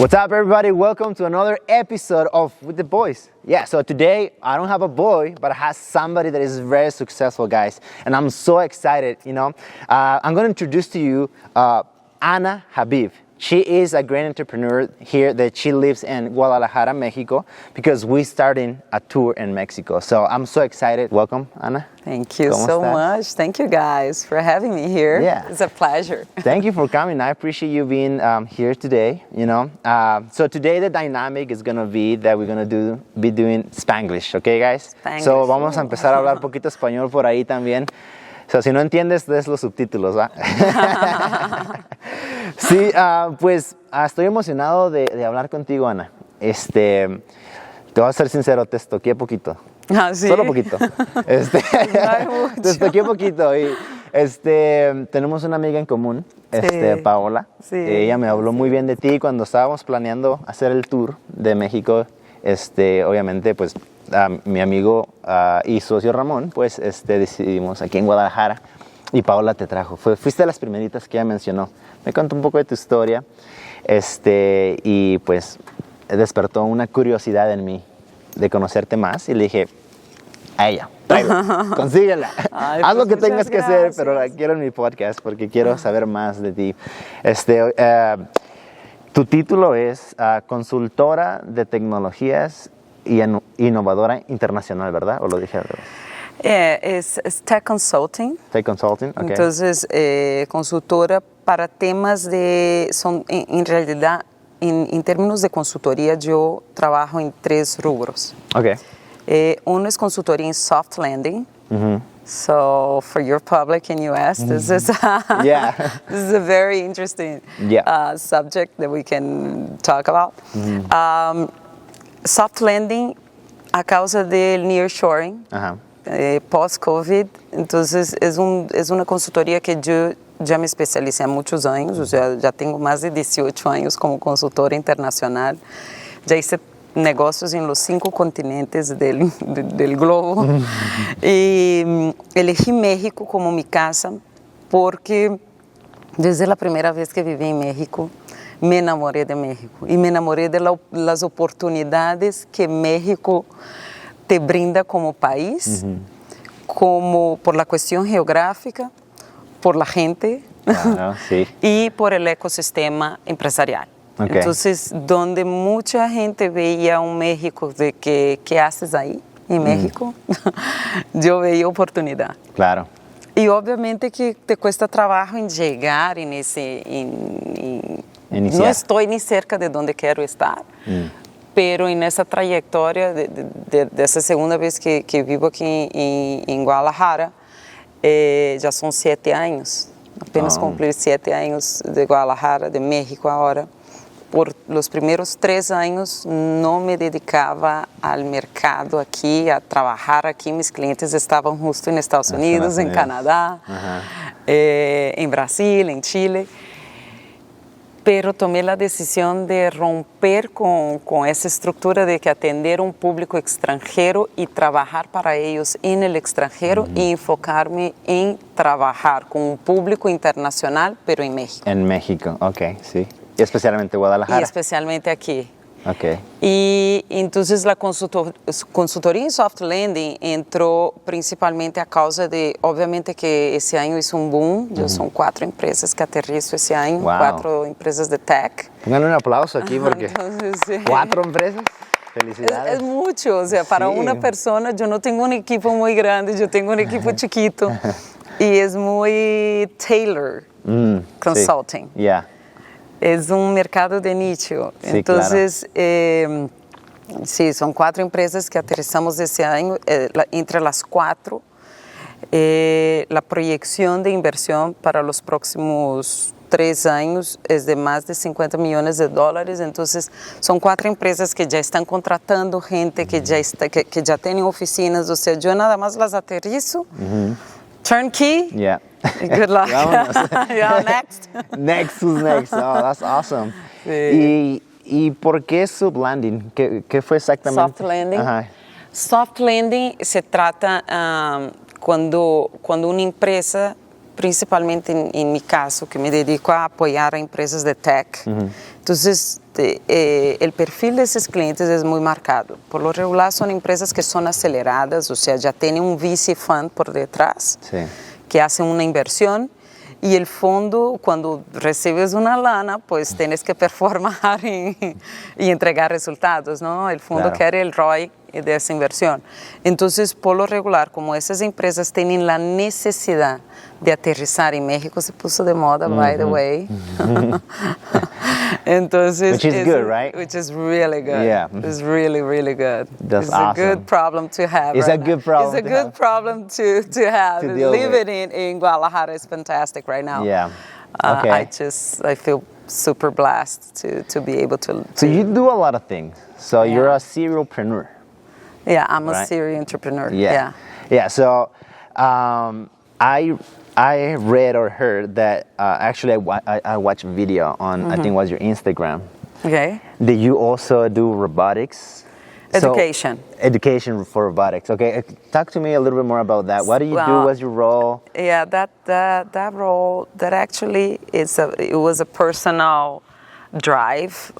What's up, everybody? Welcome to another episode of With the Boys. Yeah, so today I don't have a boy, but I have somebody that is very successful, guys. And I'm so excited, I'm going to introduce to you Ana Habib. She is a great entrepreneur here that she lives in Guadalajara, Mexico, because we're starting a tour in Mexico. So I'm so excited. Welcome, Ana. Thank you so much. Thank you guys for having me here. Yeah. It's a pleasure. Thank you for coming. I appreciate you being here today, So today the dynamic is going to be that we're going to be doing Spanglish, okay, guys? Spanglish. So vamos a empezar a hablar poquito español por ahí también. So, si no entiendes, des los subtítulos, ¿va? Sí, pues estoy emocionado de hablar contigo, Ana. Te voy a ser sincero, te estoqué poquito. Ah, ¿sí? Solo poquito. No hay mucho. Te estoqué poquito y tenemos una amiga en común, Sí. Paola. Sí. Ella me habló muy bien de ti cuando estábamos planeando hacer el tour de México. Obviamente, pues mi amigo y socio Ramón, pues decidimos aquí en Guadalajara y Paola te trajo. Fuiste de las primeritas que ella mencionó. Me contó un poco de tu historia y pues despertó una curiosidad en mí de conocerte más y le dije a ella, tráela, consíguela. Ay, Haz lo pues que tengas que hacer, gracias. pero la quiero en mi podcast porque quiero saber más de ti. Tu título es consultora de tecnologías y innovadora internacional, ¿verdad? ¿O lo dije al revés? Es Tech Consulting. Tech Consulting, ok. Entonces, consultora para temas en realidad, en términos de consultoría, yo trabajo en 3 rubros. Ok. Uno es consultoría en soft landing. So for your public in US, this is Yeah. this is a very interesting subject that we can talk about. Soft landing a causa del nearshoring, post-COVID. Entonces es una consultoría que yo ya me especialicé há muitos anos, o sea, já tenho mais de 18 anos como consultora internacional. Já hice negocios en los 5 continentes del globo. Y elegí México como mi casa porque desde la primera vez que viví en México, me enamoré de México y me enamoré de las oportunidades que México te brinda como país, como por la cuestión geográfica, por la gente Sí. y por el ecosistema empresarial. Okay. Entonces, donde mucha gente veía un México de que, ¿qué haces ahí en México? Yo veía oportunidad. Claro. Y obviamente que te cuesta trabajo en llegar en ese... no estoy ni cerca de donde quiero estar, pero en esa trayectoria de esa segunda vez que vivo aquí en Guadalajara, ya son 7 años. Apenas cumplir 7 años de Guadalajara, de México ahora. Por los primeros 3 años no me dedicaba al mercado aquí, a trabajar aquí. Mis clientes estaban justo en Estados Unidos, en Canadá, en Brasil, en Chile. Pero tomé la decisión de romper con esa estructura de que atender un público extranjero y trabajar para ellos en el extranjero y enfocarme en trabajar con un público internacional, pero en México. En México, ok, sí. Y especialmente Guadalajara. Y especialmente aquí. Ok. Y entonces la consultoría en soft landing entró principalmente a causa de, obviamente que ese año hizo un boom. Son 4 empresas que aterrizo ese año, Wow. 4 empresas de tech. Pónganle un aplauso aquí porque Entonces, 4 empresas. Felicidades. Es mucho, o sea, para una persona, yo no tengo un equipo muy grande, yo tengo un equipo chiquito y es muy tailor consulting. Sí. Yeah. Es un mercado de nicho. Sí, Entonces, sí, son 4 empresas que aterrizamos ese año. Entre las 4, la proyección de inversión para los próximos 3 años es de más de $50 millones. Entonces, son 4 empresas que ya están contratando gente, que ya tienen oficinas. O sea, yo nada más las aterrizo. Turnkey. Yeah. Good luck. Yeah, next. Next is next. Oh, that's awesome. Sí. ¿Y por qué sublanding? ¿Qué fue exactamente? Soft landing. Soft landing se trata cuando una empresa, principalmente en mi caso, que me dedico a apoyar a empresas de tech, entonces el perfil de esos clientes es muy marcado. Por lo regular son empresas que son aceleradas, o sea, ya tienen un VC fund por detrás, sí, que hacen una inversión. Y el fondo, cuando recibes una lana, pues tienes que performar y entregar resultados, ¿no? El fondo, claro, quiere el ROI de esa inversión. Entonces, por lo regular, como esas empresas tienen la necesidad de aterrizar en México, se puso de moda, by the way. Entonces, which is good, right? Which is really good. Yeah. It's really, really good. That's it's awesome. a good problem to have. It's right a good problem. It's a good problem to have. To deal Living in Guadalajara is fantastic right now. Yeah. Okay. I feel super blessed to be able to. So you do a lot of things. So you're a serialpreneur. Yeah, I'm a serial entrepreneur. Yeah. Yeah. So I read or heard that actually I watched a video on, I think it was your Instagram. Okay. That you also do robotics. Education. So, education for robotics. Okay, talk to me a little bit more about that. What do you do? What's your role? Yeah, that role, that actually it was a personal drive.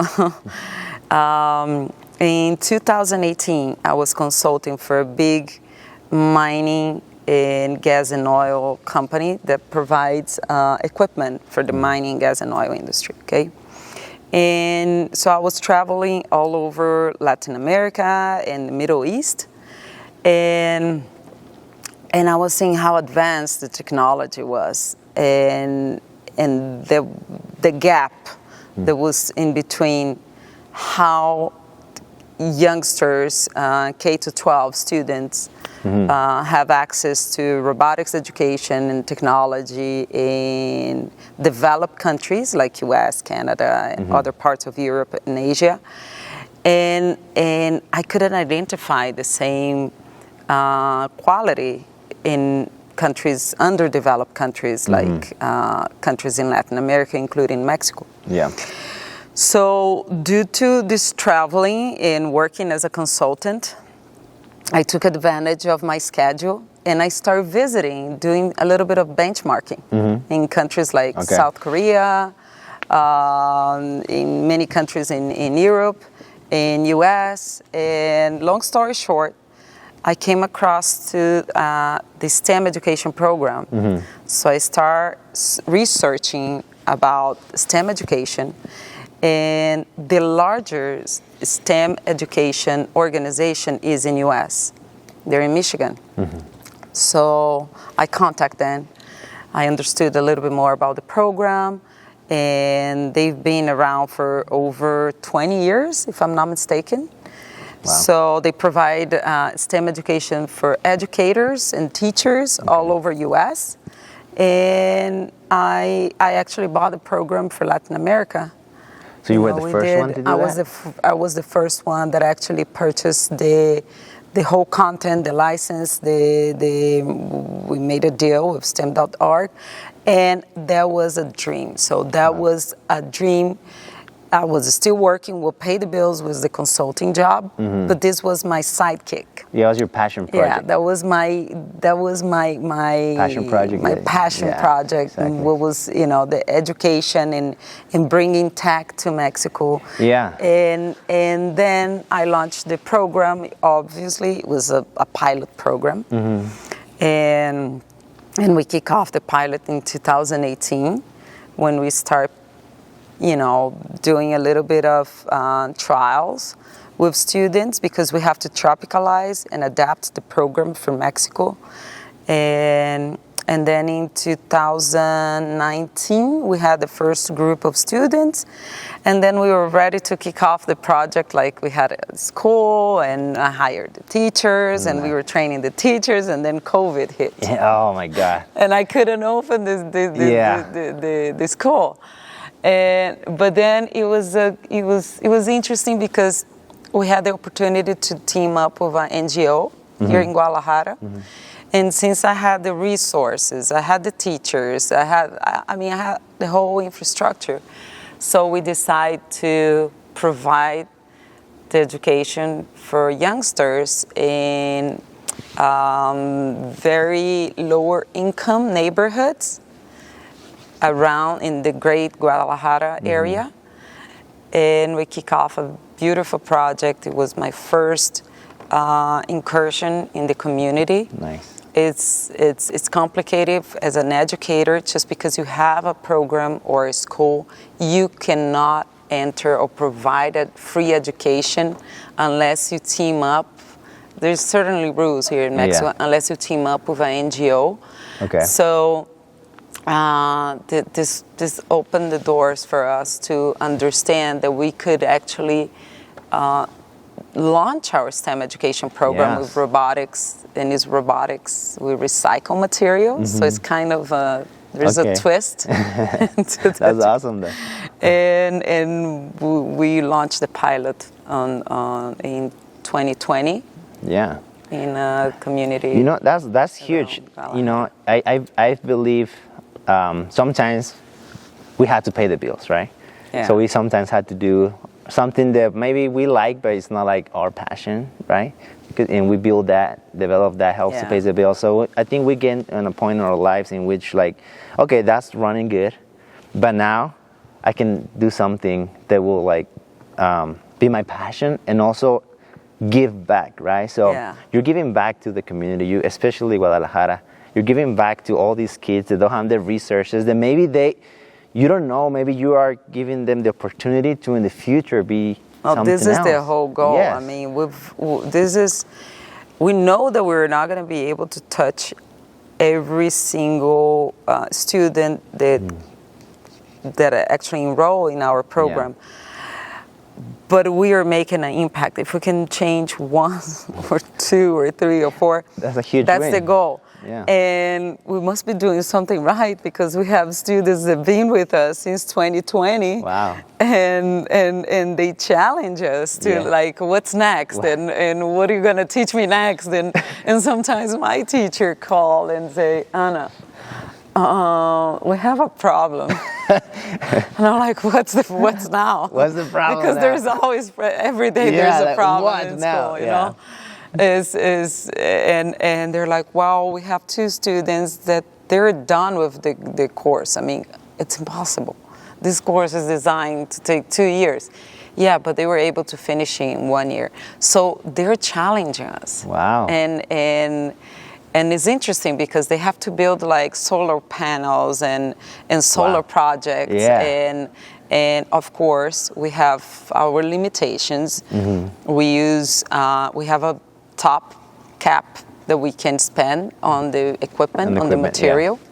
In 2018, I was consulting for a big mining and gas and oil company that provides equipment for the mining, gas and oil industry, okay? And so I was traveling all over Latin America and the Middle East, and I was seeing how advanced the technology was, and the gap that was in between how youngsters, K-12 students, have access to robotics education and technology in developed countries like US, Canada, and other parts of Europe and Asia. And I couldn't identify the same quality in countries, underdeveloped countries like countries in Latin America, including Mexico. Yeah. So due to this traveling and working as a consultant, I took advantage of my schedule and I started visiting, doing a little bit of benchmarking in countries like South Korea, in many countries in Europe, in US. And long story short, I came across to the STEM education program. So I started researching about STEM education. And the largest STEM education organization is in US. They're in Michigan. So I contacted them. I understood a little bit more about the program, and they've been around for over 20 years, if I'm not mistaken. Wow. So they provide STEM education for educators and teachers all over US. And I actually bought the program for Latin America. So you were the first one to do that? I was the first one that actually purchased the whole content, the license. We made a deal with STEM.org, and that was a dream. So that was a dream. I was still working, would pay the bills, was the consulting job, but this was my sidekick. Yeah, it was your passion project. Yeah, that was my passion project. My passion project. Exactly. What was, the education and bringing tech to Mexico. Yeah. And then I launched the program. Obviously, it was a pilot program, and we kick off the pilot in 2018 when we start, doing a little bit of trials with students because we have to tropicalize and adapt the program for Mexico. And then in 2019, we had the first group of students. And then we were ready to kick off the project, like we had a school and I hired the teachers and we were training the teachers, and then COVID hit. Oh my God. And I couldn't open the school. But then it was interesting because we had the opportunity to team up with an NGO here in Guadalajara, and since I had the resources, I had the teachers, I had the whole infrastructure, so we decided to provide the education for youngsters in very lower income neighborhoods around in the great Guadalajara area. and we kick off a beautiful project. It was my first incursion in the community. Nice. It's complicated as an educator. Just because you have a program or a school, you cannot enter or provide a free education unless you team up. There's certainly rules here in Mexico, unless you team up with an NGO. Okay. So this opened the doors for us to understand that we could actually launch our STEM education program with robotics. And is robotics, we recycle materials, so it's kind of there's a twist. That's awesome, though. And we launched the pilot in 2020. Yeah. In a community. You know, that's huge. You know, I believe sometimes we have to pay the bills, right? Yeah. So we sometimes had to do something that maybe we like, but it's not like our passion, right? And we build that, develop that, helps to pay the bill. So I think we get in a point in our lives in which, like, okay, that's running good, but now I can do something that will, like, be my passion and also give back, right? So you're giving back to the community, you, especially Guadalajara. You're giving back to all these kids that don't have the resources, that maybe you don't know, maybe you are giving them the opportunity to in the future be something this is else. the whole goal. Yes. I mean, we know that we're not going to be able to touch every single student that actually enroll in our program. But we are making an impact. If we can change one or two or three or four, that's a huge that's win. the goal. Yeah. And we must be doing something right because we have students that have been with us since 2020. Wow. And they challenge us to like, what's next? Wow. And what are you going to teach me next? And sometimes my teacher call and say, Ana, we have a problem. And I'm like, what's now? What's the problem? Because now? There's always, every day there's a problem what in now? school, you know? And they're like, well, we have two students that they're done with the course. I mean, it's impossible. This course is designed to take 2 years. Yeah, but they were able to finish in 1 year. So they're challenging us. Wow. And it's interesting because they have to build like solar panels and solar projects. Yeah. And of course, we have our limitations. Mm-hmm. We have a top cap that we can spend on the equipment, on the material. Yeah.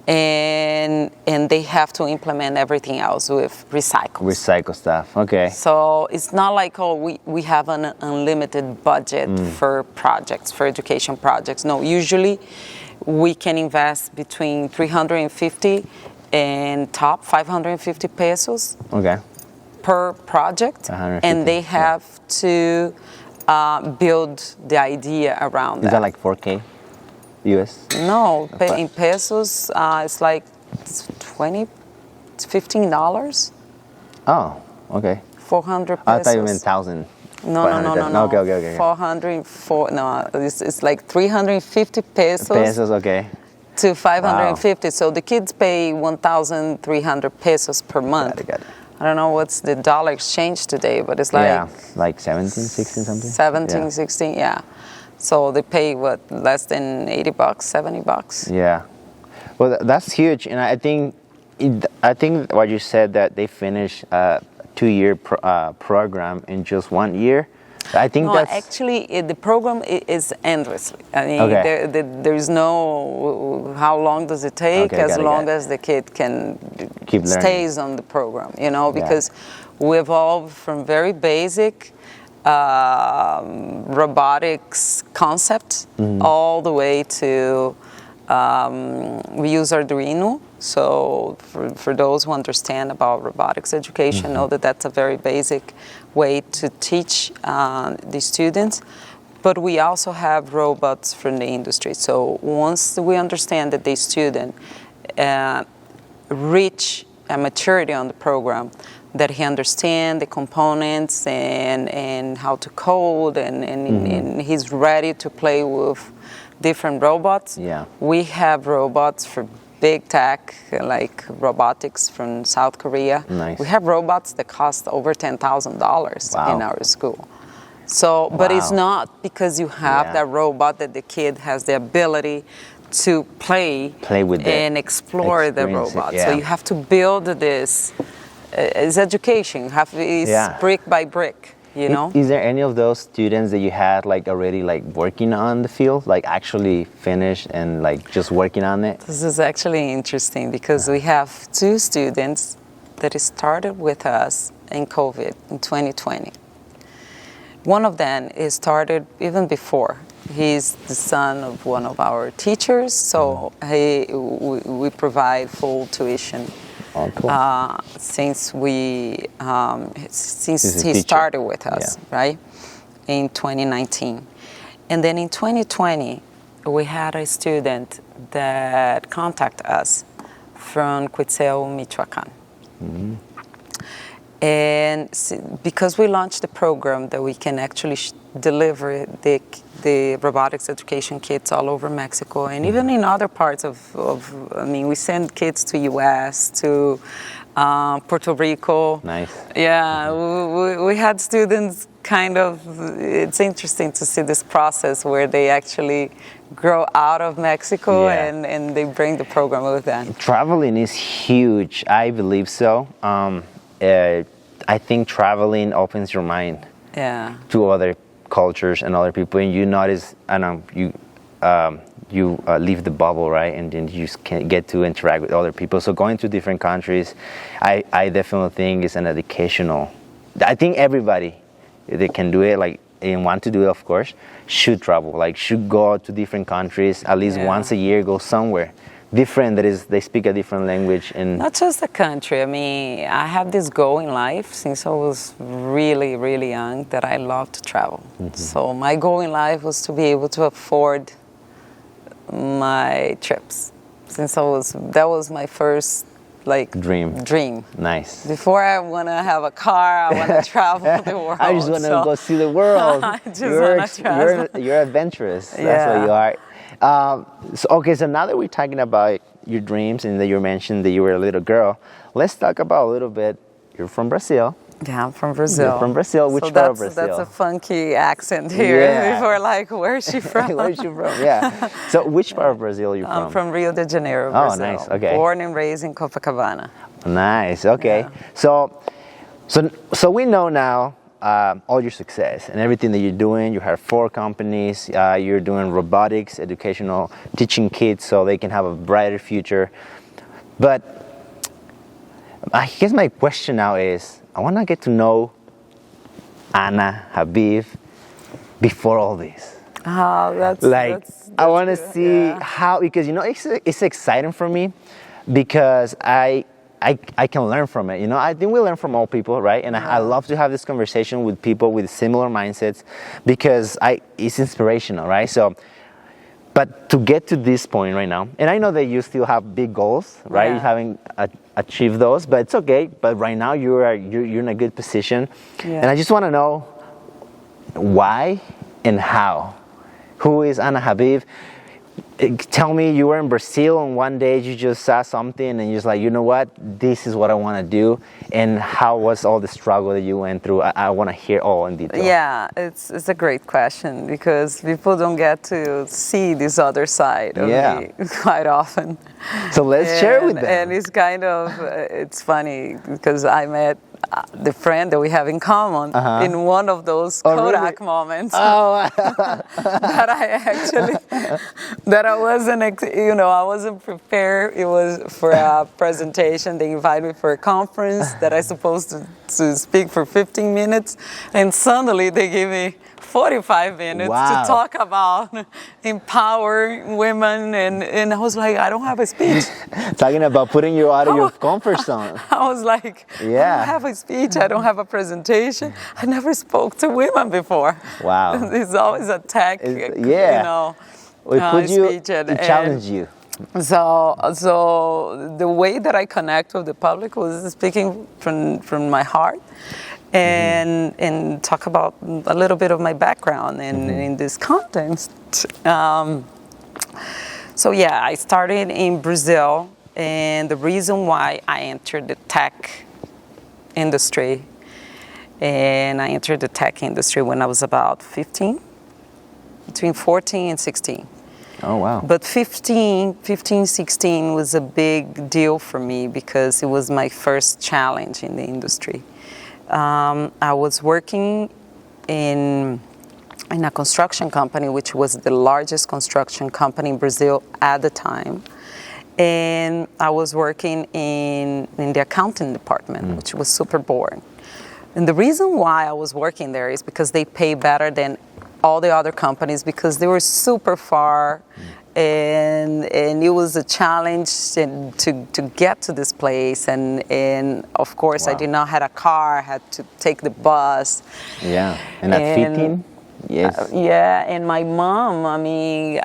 And they have to implement everything else with recycle stuff. Okay. So it's not like, we have an unlimited budget for projects, for education projects. No, usually we can invest between 350 and top 550 pesos per project, and they have to build the idea around that. Is that like 4K US? No, in pesos, it's like $15. Oh, okay. 400 pesos. I thought you meant 1,000. No. Okay. 404. No, it's like 350 pesos. Pesos, okay. To 550. Wow. So the kids pay 1,300 pesos per month. Got it. I don't know what's the dollar exchange today, but it's like... like 17, 16 something? 17, 16, yeah. So they pay, less than $80, $70? Yeah. Well, that's huge. And I think what you said, that they finish a 2-year program in just 1 year. I think actually, the program is endlessly. I mean, there's no how long does it take, as long as the kid can stays on the program, because we evolved from very basic robotics concept all the way to we use Arduino. So for those who understand about robotics education, know that that's a very basic way to teach the students. But we also have robots from the industry. So once we understand that the student reach a maturity on the program, that he understands the components and how to code, and he's ready to play with different robots. Yeah. We have robots for big tech, like robotics from South Korea. Nice. We have robots that cost over $10,000 Wow. in our school. So, but it's Wow. not because you have that robot that the kid has the ability to play with it, and explore the experience it, robot. yeah. So you have to build this. It's education. It's brick by brick. You know. Is there any of those students that you had like already like working on the field, like actually finished and like just working on it? This is actually interesting because we have 2 students that started with us in COVID in 2020. One of them is started even before. He's the son of one of our teachers, so we provide full tuition. Oh, cool. Since he started with us, right, in 2019. And then in 2020, we had a student that contacted us from Quetzal, Michoacan. Mm-hmm. And because we launched the program that we can actually deliver the robotics education kits all over Mexico and even in other parts we send kids to US, to Puerto Rico. Nice. Yeah, we had students it's interesting to see this process where they actually grow out of Mexico and they bring the program with them. Traveling is huge, I believe so. I think traveling opens your mind to other cultures and other people, and you notice, you leave the bubble, right? And then you just can't get to interact with other people. So going to different countries, I definitely think is an educational. I think everybody that can do it, like, and want to do it, of course, should travel. Like, should go to different countries at least once a year. Go somewhere different, that is, they speak a different language. And not just the country. I mean, I have this goal in life since I was really, really young that I love to travel. Mm-hmm. So my goal in life was to be able to afford my trips. That was my first dream. Nice. Before I want to have a car, I want to travel the world. I just want to go see the world. I just want to travel. You're adventurous. That's what you are. So now that we're talking about your dreams and that you mentioned that you were a little girl, let's talk about a little bit. You're from Brazil. Yeah, I'm from Brazil. You're from Brazil. Which part of Brazil? That's a funky accent here. People are like, where's she from? Where's she from? Yeah. So which part of Brazil are you from? I'm from Rio de Janeiro, Brazil. Oh, nice. Okay. Born and raised in Copacabana. Nice. Okay. Yeah. So we know now all your success and everything that you're doing. You have 4 companies. You're doing robotics, educational, teaching kids so they can have a brighter future. But I guess my question now is, I want to get to know Ana Habib before all this. Oh, that's I want to see how, because it's exciting for me because I can learn from it. I think we learn from all people, right? And I love to have this conversation with people with similar mindsets because it's inspirational, right? So, but to get to this point right now, and I know that you still have big goals, right? You haven't achieved those, but it's okay. But right now you're in a good position, and I just want to know why and how. Who is Ana Habib? Tell me, you were in Brazil and one day you just saw something and you're just like, you know what, this is what I want to do. And how was all the struggle that you went through? I want to hear all in detail. Yeah, it's a great question because people don't get to see this other side of me quite often. So let's share with them. And it's it's funny because I met the friend that we have in common in one of those Kodak moments. Oh. that I wasn't prepared. It was for a presentation. They invited me for a conference that I supposed to speak for 15 minutes, and suddenly they gave me 45 minutes to talk about empowering women, and I was like, I don't have a speech. Talking about putting you out of your comfort zone. I was like, I don't have a speech, I don't have a presentation. I never spoke to women before. Wow. It's always a tech, it put you, speech. It challenged you. So the way that I connect with the public was speaking from my heart. And talk about a little bit of my background in this context. So yeah, I started in Brazil, and the reason why I entered the tech industry, and I entered the tech industry when I was about 15, between 14 and 16. Oh, wow. But 15, 16 was a big deal for me because it was my first challenge in the industry. I was working in a construction company, which was the largest construction company in Brazil at the time. And I was working in the accounting department, which was super boring. And the reason why I was working there is because they pay better than all the other companies because they were super far, and it was a challenge to get to this place. And of course, I did not have a car. I had to take the bus. Yeah, and at 15? Yes. Yeah, and my mom, I mean,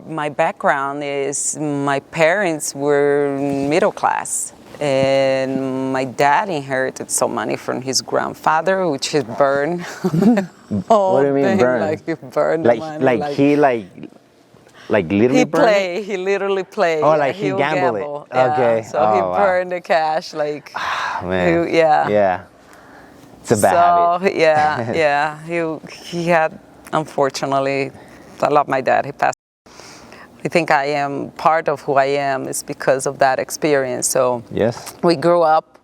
my background is my parents were middle class. And my dad inherited some money from his grandfather, which he burned. What do you mean burn? Like he burned like, money. Like literally burned? He literally played. Oh, like he gambled it. Yeah. Okay. So he burned the cash. Like, man. Yeah. It's a bad habit. Yeah. He had, unfortunately, I love my dad. He passed. I think I am part of who I am is because of that experience. So yes, we grew up,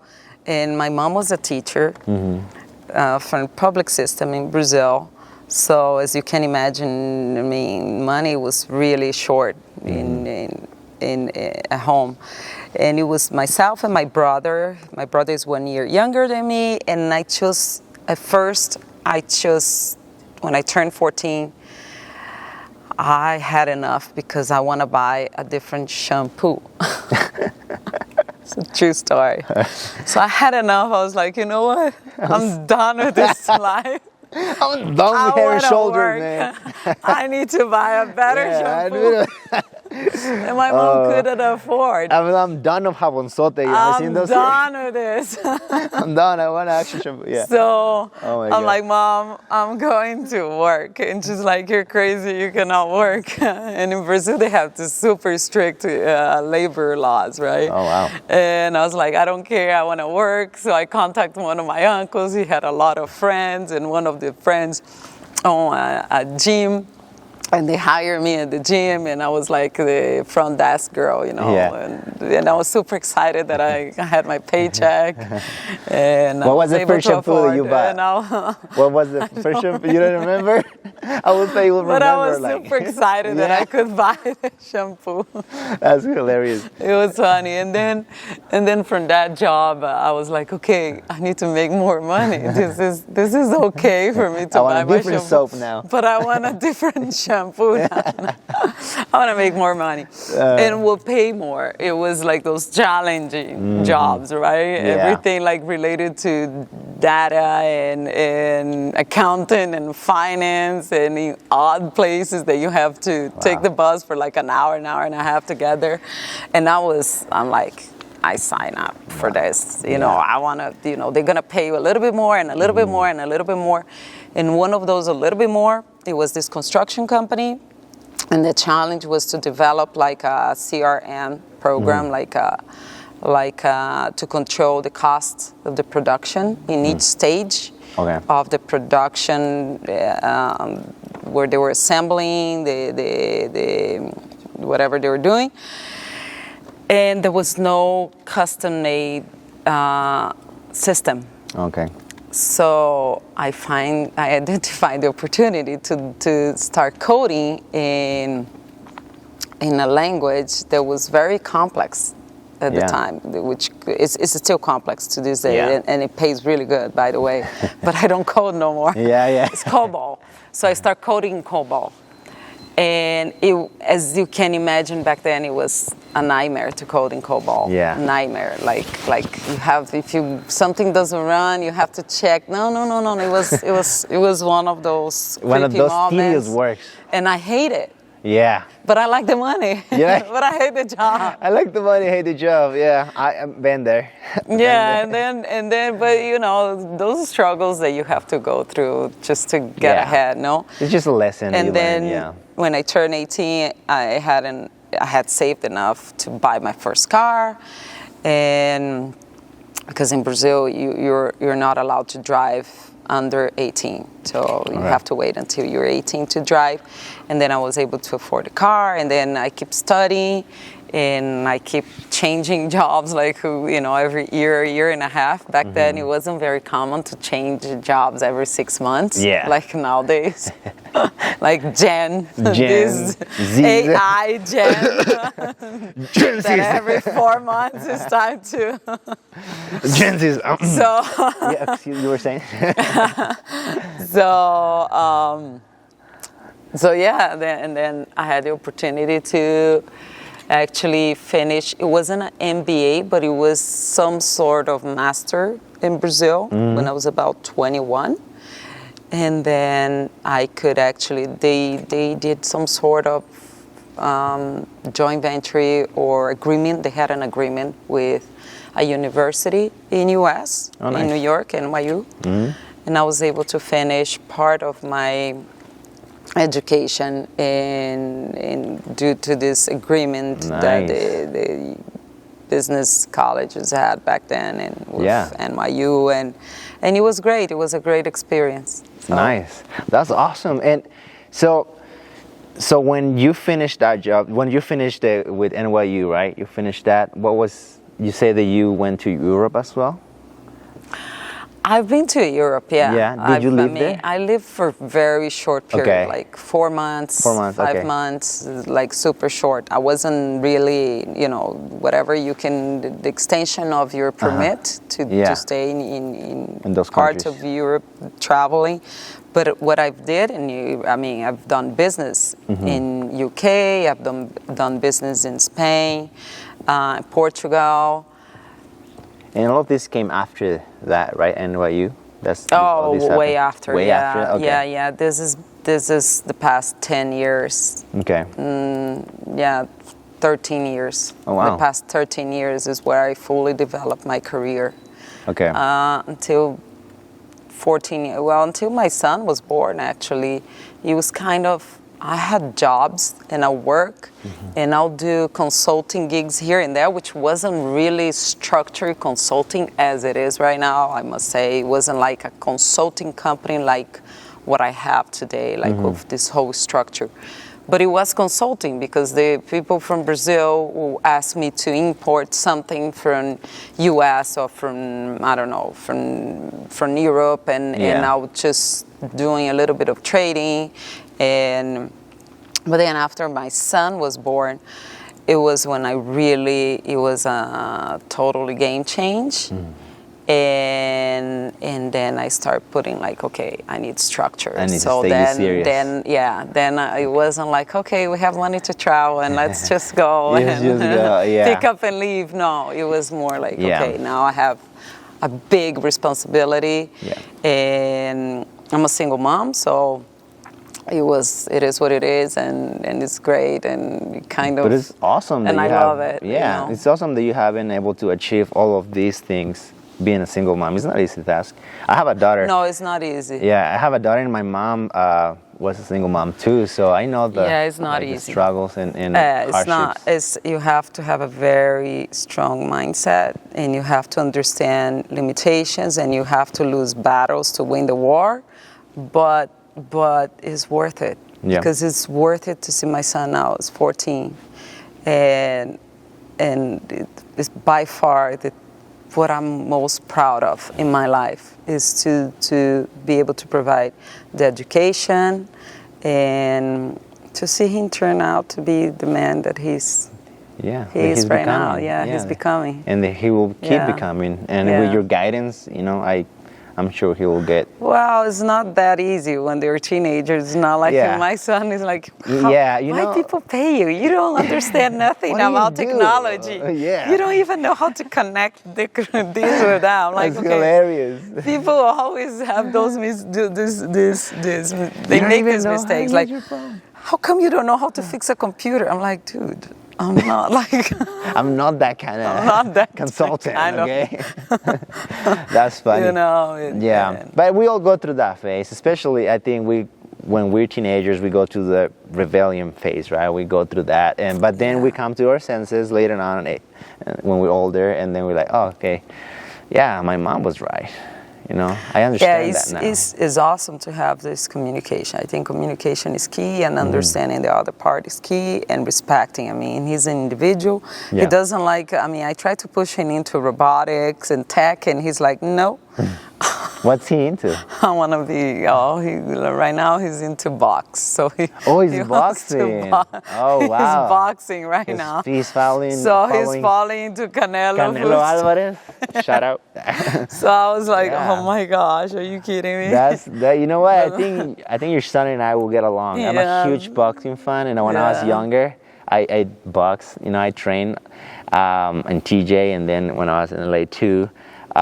and my mom was a teacher from the public system in Brazil. So as you can imagine, I mean, money was really short in at home, and it was myself and my brother. My brother is 1 year younger than me, and I chose when I turned 14. I had enough because I want to buy a different shampoo. It's a true story. So I had enough. I was like, you know what? I'm done with this life. I'm done with hair and shoulders, man. I need to buy a better shampoo. And my mom couldn't afford. I'm done of jabonzote. I'm done with this. I'm done. I want actual shampoo. Yeah. So I'm like, Mom, I'm going to work. And she's like, you're crazy. You cannot work. And in Brazil, they have the super strict labor laws, right? Oh, wow. And I was like, I don't care. I want to work. So I contacted one of my uncles. He had a lot of friends. And one of the friends owned a gym. And they hired me at the gym, and I was like the front desk girl, you know. Yeah. And I was super excited that I had my paycheck. And what was the first shampoo that you bought? What was the first shampoo? You don't remember? I would say you would remember. But I was super excited that I could buy the shampoo. That's hilarious. It was funny. And then from that job, I was like, okay, I need to make more money. This is okay for me to buy my shampoo. I want a different soap now. But I want a different shampoo. I want to make more money and we'll pay more. It was like those challenging jobs, right? Yeah. Everything like related to data and accounting and finance and in odd places that you have to take the bus for like an hour and a half together. And I'm like, I sign up for this. You know, I want to, they're going to pay you a little bit more and a little bit more and a little bit more. And one of those a little bit more, it was this construction company. And the challenge was to develop like a CRM program, to control the cost of the production in each stage of the production, where they were assembling the whatever they were doing. And there was no custom-made system. Okay. So I identified the opportunity to start coding in a language that was very complex at the time, which is still complex to this day, and it pays really good, by the way. But I don't code no more. It's COBOL. So I start coding in COBOL. And as you can imagine, back then it was a nightmare to code in COBOL. Nightmare. Like you have, something doesn't run, you have to check. No. It was one of those tedious works. And I hate it. Yeah. But I like the money. Yeah. But I hate the job. I like the money, hate the job. Yeah, I've been there. And then, but those struggles that you have to go through just to get ahead, no? It's just a lesson. And then when I turned 18, I had I had saved enough to buy my first car, and because in Brazil you're not allowed to drive under 18, so you have to wait until you're 18 to drive. And then I was able to afford a car, and then I keep studying, and I keep changing jobs, like, every year and a half. Back then, it wasn't very common to change jobs every 6 months, like nowadays. Like Gen Z. AI Gen. Gen Z. That every 4 months it's time to. Gen Z. So. Yeah, you were saying. And then I had the opportunity to actually finish. It wasn't an MBA, but it was some sort of master in Brazil when I was about 21. And then I could actually, they did some sort of joint venture or agreement. They had an agreement with a university in US, in New York, NYU. And I was able to finish part of my education in due to this agreement that the business colleges had back then, and with NYU, and it was great. It was a great experience. So. Nice, that's awesome. And so when you finished that job, when you finished with NYU, right? You finished that. You say that you went to Europe as well? I've been to Europe, yeah. Yeah, did you live there? I lived for a very short period, like 4 months, 5 months, like super short. I wasn't really, whatever you can, the extension of your permit to stay in those parts countries. of Europe traveling. But what I did, I've done business in UK, I've done business in Spain, Portugal. And all of this came after that, right? NYU. Way after. Way after. Okay. Yeah. This is the past 10 years. Okay. 13 years. Oh wow. The past 13 years is where I fully developed my career. Okay. Until 14 years. Well, until my son was born. Actually, it was kind of. I had jobs and I work and I'll do consulting gigs here and there, which wasn't really structured consulting as it is right now. I must say it wasn't like a consulting company like what I have today, like with this whole structure. But it was consulting because the people from Brazil will ask me to import something from US or from, I don't know, from Europe, and I was just doing a little bit of trading. But then after my son was born, it was when it was a totally game change. And then I start putting like, okay, I need structure. I need to stay serious. Then it wasn't like, okay, we have money to travel and let's just go pick up and leave. No, it was more like, okay, now I have a big responsibility, and I'm a single mom, so it is what it is, and it's great, and kind of. But it's awesome. And I love it. Yeah, it's awesome that you have been able to achieve all of these things. Being a single mom, it's not an easy task. I have a daughter. No, it's not easy. Yeah, I have a daughter, and my mom was a single mom too, so I know it's not easy. The struggles and it's hardships. You have to have a very strong mindset, and you have to understand limitations, and you have to lose battles to win the war, but it's worth it, because it's worth it to see my son now. He's 14, and it's by far what I'm most proud of in my life is to be able to provide the education and to see him turn out to be the man that he is right becoming. Now. He's becoming. And he will keep becoming. And with your guidance, I'm sure he will get. Well, it's not that easy when they're teenagers. It's not like my son is like, why people pay you? You don't understand nothing about technology. You don't even know how to connect this with that. I'm like, that's hilarious. People always have those they make these mistakes. Like, how come you don't know how to fix a computer? I'm like, dude. I'm not like I'm not that kind of consultant. I know. Okay, that's funny. But we all go through that phase. Especially, I think when we're teenagers, we go through the rebellion phase, right? We go through that, but then we come to our senses later on when we're older, and then we're like, oh, okay, yeah, my mom was right. I understand that now. It's awesome to have this communication. I think communication is key, and understanding the other part is key, and respecting. I mean, he's an individual. He doesn't I try to push him into robotics and tech, and he's like, no. What's he into? I want to be, right now he's into box. So he's boxing. Oh, wow. He's boxing now. He's following into Canelo Alvarez. Shout out. So I was like, oh my gosh, are you kidding me? You know what? I think your son and I will get along. I'm a huge boxing fan, and when I was younger, I boxed. I trained in TJ, and then when I was in LA too.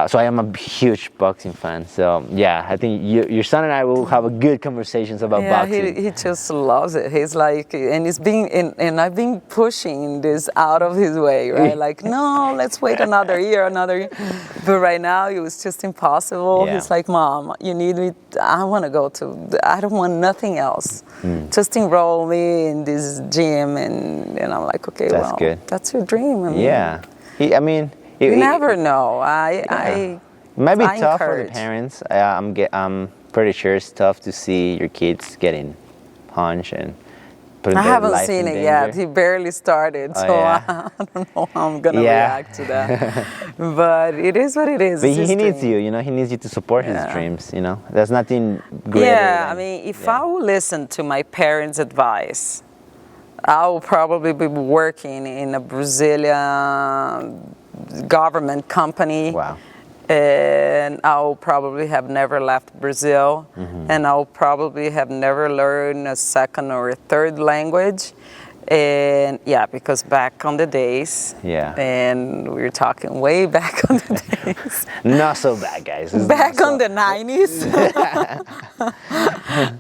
So I am a huge boxing fan. So yeah, I think your son and I will have a good conversations about boxing. He just loves it. He's like, and and I've been pushing this out of his way, right? Like, no, let's wait another year. But right now it was just impossible. Yeah. He's like, Mom, you need me. I want to go I don't want nothing else. Just enroll me in this gym, and I'm like, okay, that's good. That's your dream. You never know. It might be tough for the parents. I'm pretty sure it's tough to see your kids getting punched and put their life in danger. I haven't seen it yet. He barely started, I don't know how I'm gonna react to that. But it is what it is. But he needs you. He needs you to support his dreams. There's nothing greater. Yeah, if I would listen to my parents' advice, I will probably be working in a Brazilian government company. Wow. And I'll probably have never left Brazil, and I'll probably have never learned a second or a third language. And because back on the days, and we're talking way back on the days. Not so bad, guys. Back on the 90s.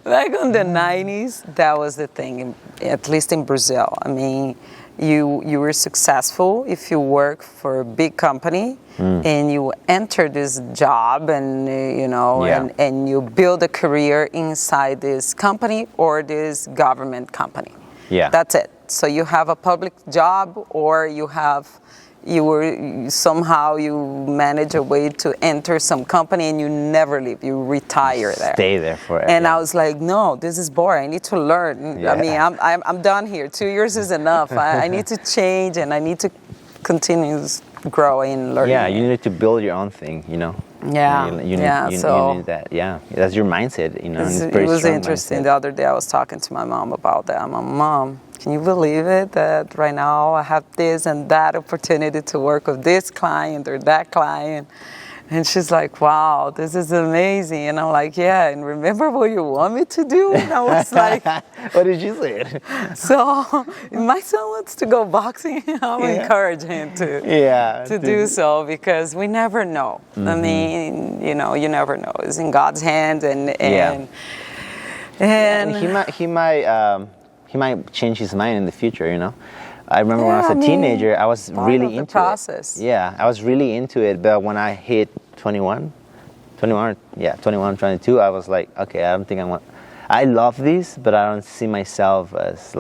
Back on the 90s, that was the thing, at least in Brazil. You were successful if you work for a big company and you enter this job and and you build a career inside this company or this government company. Yeah, that's it. So you have a public job, or you manage a way to enter some company and you never leave. You retire there. Stay there forever. And I was like, no, this is boring. I need to learn. Yeah. I'm done here. 2 years is enough. I need to change, and I need to continue growing and learning. Yeah, you need to build your own thing. Yeah. You need that. Yeah, that's your mindset. It was interesting. Mindset. The other day I was talking to my mom about that. I'm like, Mom, can you believe it that right now I have this and that opportunity to work with this client or that client? And she's like, wow, this is amazing. And I'm like, yeah, and remember what you want me to do? And I was like... What did you say? So, my son wants to go boxing. I'll encourage him to do so, because we never know. You never know. It's in God's hand, and he might change his mind in the future, I remember when I was a teenager, I was really into process. it. Yeah, I was really into it, but when I hit 21, 22, I was like, okay, I don't think I love this, but I don't see myself as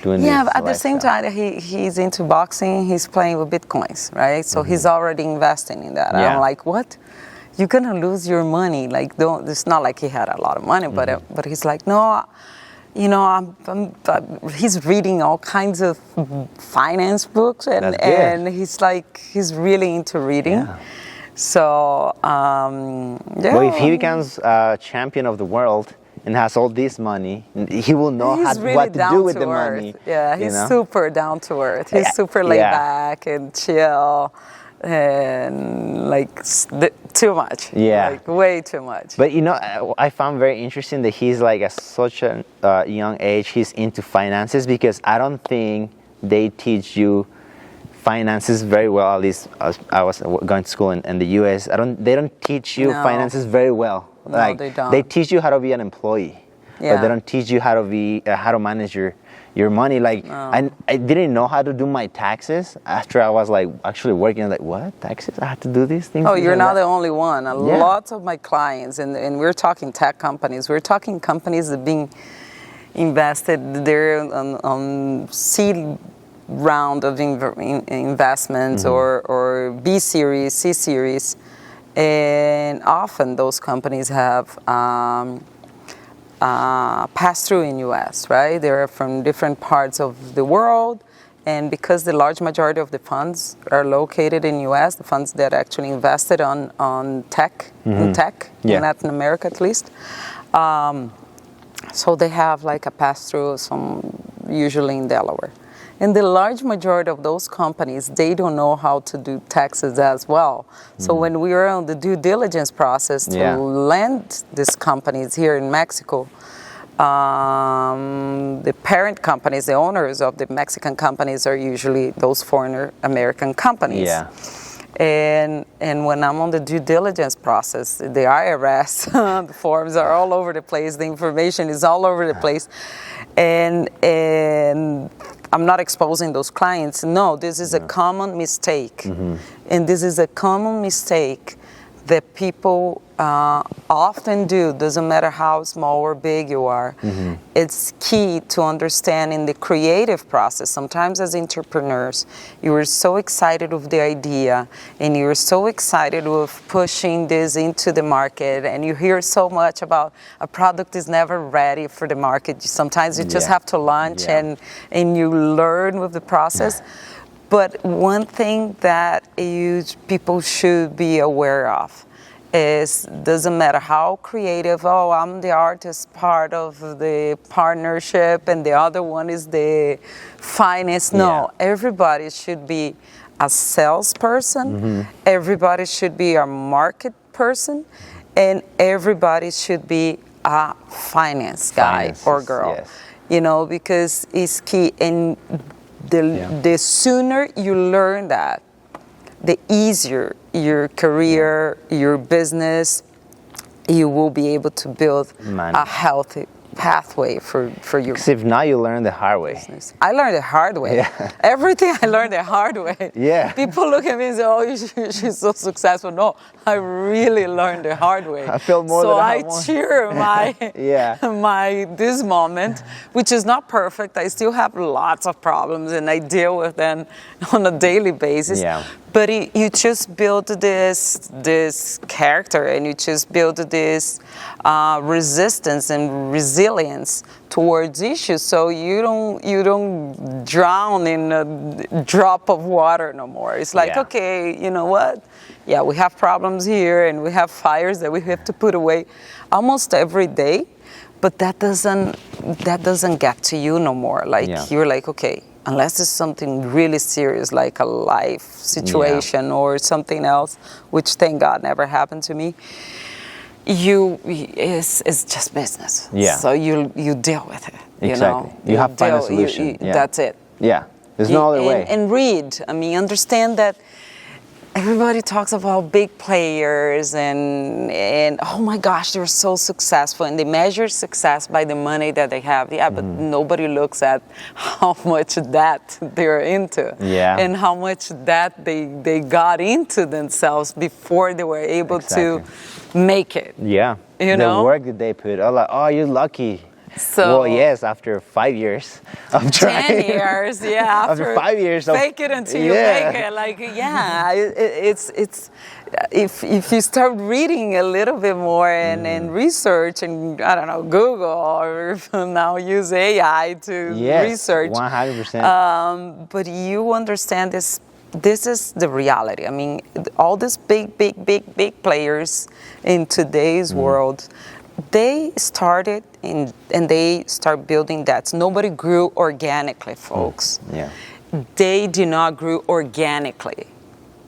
doing this. Yeah, but at the same time, he's into boxing, he's playing with Bitcoins, right? So he's already investing in that. Yeah. I'm like, what? You're gonna lose your money. It's not like he had a lot of money, but he's like, no, he's reading all kinds of finance books, and he's really into reading. Yeah. So, Well, if he becomes champion of the world and has all this money, he will know what to do with the money. Yeah, he's super down to earth. He's super laid back and chill. And too much, way too much. But I found very interesting that he's at such a young age, he's into finances, because I don't think they teach you finances very well. At least I was going to school in the U.S. They don't teach you finances very well. No, they don't. They teach you how to be an employee, but they don't teach you how to manage your money. Like, I didn't know how to do my taxes after I was like actually working. Like, what, taxes? I have to do these things? Oh, you're not the only one. Lots of my clients, and we're talking tech companies. We're talking companies that are being invested there on seed round of investments or B series, C series. And often those companies have pass-through in U.S., right? They're from different parts of the world, and because the large majority of the funds are located in U.S., the funds that actually invested on tech, in Yeah. Latin America at least, so they have like a pass-through, usually in Delaware. And the large majority of those companies, they don't know how to do taxes as well. So when we were on the due diligence process to land these companies here in Mexico, the parent companies, the owners of the Mexican companies are usually those foreign American companies. Yeah. And when I'm on the due diligence process, the IRS, the forms are all over the place, the information is all over the place. And I'm not exposing those clients. No, this is a common mistake. And this is a common mistake that people often do. Doesn't matter how small or big you are. It's key to understand in the creative process. Sometimes as entrepreneurs, you are so excited with the idea and you're so excited with pushing this into the market, and you hear so much about a product is never ready for the market. Sometimes you just have to launch and you learn with the process. But one thing that people should be aware of is, doesn't matter how creative, I'm the artist part of the partnership and the other one is the finance. No, everybody should be a salesperson, everybody should be a market person, and everybody should be a finance guy or girl. You know, because it's key. And the sooner you learn that, the easier your career, your business, you will be able to build a healthy pathway for your Because if not, you learn the hard way. business. I learned the hard way. Everything I learned the hard way. People look at me and say, oh, she's so successful. No, I really learned the hard way. I feel more than I want. So I cheer this moment, which is not perfect. I still have lots of problems and I deal with them on a daily basis. But you just build this character, and you just build this resistance and resilience towards issues, so you don't drown in a drop of water no more. It's like, okay, you know what? Yeah, we have problems here, and we have fires that we have to put away almost every day. But that doesn't get to you no more. Like you're like, okay, unless it's something really serious, like a life situation or something else, which thank God never happened to me, it's just business. So you deal with it. Exactly. You have to find a solution. That's it. There's no other way. And read. I mean, understand that everybody talks about big players and oh my gosh, they're so successful, and they measure success by the money that they have. But nobody looks at how much that they're into and how much that they got into themselves before they were able to make it. You know? The work that they put. Oh, you're lucky. So, well, yes, after 5 years of trying. 10 years, after 5 years of... Fake it until you make it. Like, it's if you start reading a little bit more and research and, I don't know, Google, or now use AI to research. 100%. But you understand this is the reality. I mean, all these big players in today's world, they started and they start building that. Nobody grew organically, folks. They did not grow organically.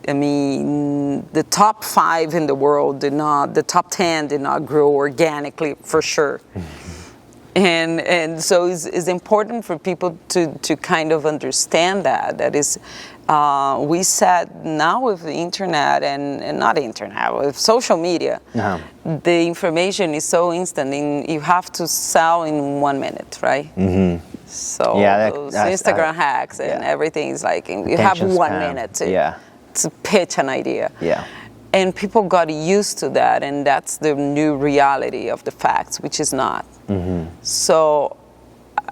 I mean, the top 5 in the world the top 10 did not grow organically, for sure. And so it's important for people to kind of understand that is, we said now with the internet and not internet, with social media, the information is so instant, and you have to sell in 1 minute, right? So Yeah, those Instagram hacks and everything's like, you have 1 minute to pitch an idea. Yeah. And people got used to that, and that's the new reality of the facts, which is not. So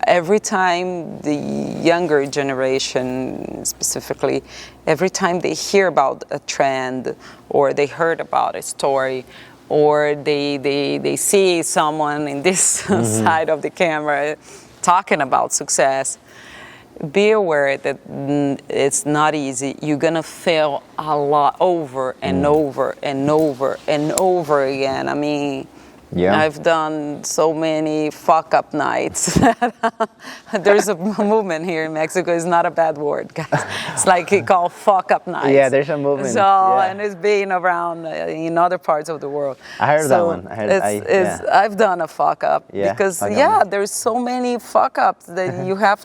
every time the younger generation, specifically, every time they hear about a trend, or they heard about a story, or they see someone in this side of the camera talking about success, be aware that it's not easy. You're gonna fail a lot over and over and over and over again. I mean, I've done so many fuck-up nights. There's a movement here in Mexico. It's not a bad word, guys. It's like it called fuck-up nights. Yeah, there's a movement. So, and it's been around in other parts of the world. I heard that one. I've done a fuck-up because, there's so many fuck-ups that you have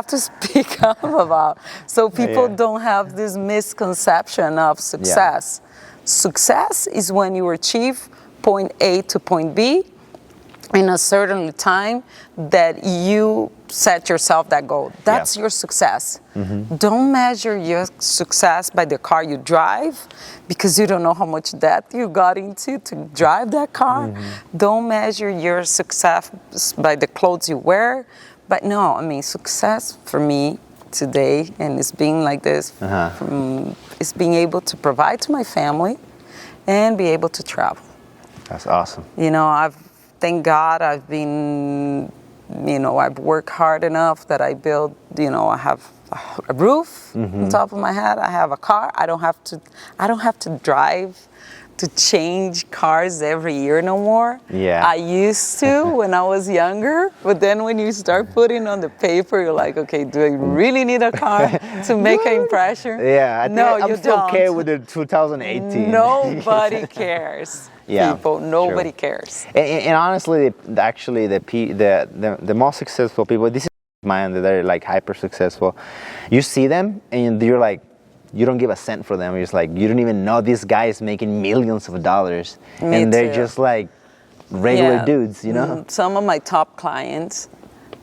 to speak up about. So people don't have this misconception of success. Success is when you achieve point A to point B in a certain time that you set yourself that goal. That's your success. Don't measure your success by the car you drive, because you don't know how much debt you got into to drive that car. Don't measure your success by the clothes you wear. But no, I mean, success for me today, and it's being like this, is being able to provide to my family and be able to travel. That's awesome. You know, thank God I've been, I've worked hard enough that I build, I have a roof on top of my head. I have a car. I don't have to drive to change cars every year no more. Yeah. I used to when I was younger, but then when you start putting on the paper, you're like, okay, do I really need a car to make an impression? Yeah, I'm still okay with the 2018. Nobody cares. People, nobody cares. And honestly, actually, the most successful people, this is mine, that are like hyper successful. You see them and you're like, you don't give a cent for them. You're just like, you don't even know this guy is making millions of dollars. And they're just like regular dudes, Some of my top clients,